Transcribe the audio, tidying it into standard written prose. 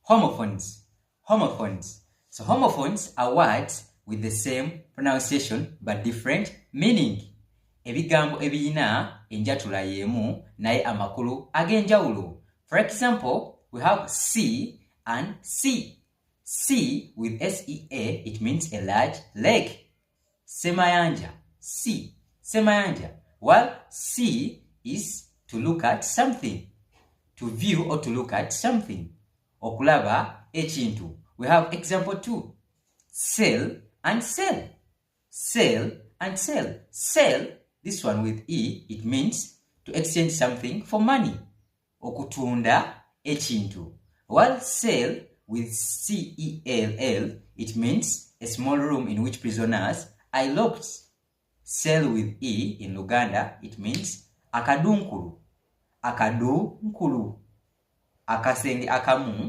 Homophones. Homophones. So homophones are words with the same pronunciation but different meaning. Ebigambo ebiyina enjatula yemu naye amakulu ag'enjawulo. For example, we have C and C. C with S-E-A, it means a large lake. Semayanja, C. Semayanja. While C is to look at something, to view or to look at something. Okulaba ekintu. We have example 2. Sell and sell. Sell and sell. Sell, this one with E, it means to exchange something for money. Okutunda ekintu. While sell with C-E-L-L, it means a small room in which prisoners are locked. Sell with E in Luganda, it means akadunkulu. Akadunkulu. Akasenge akamu.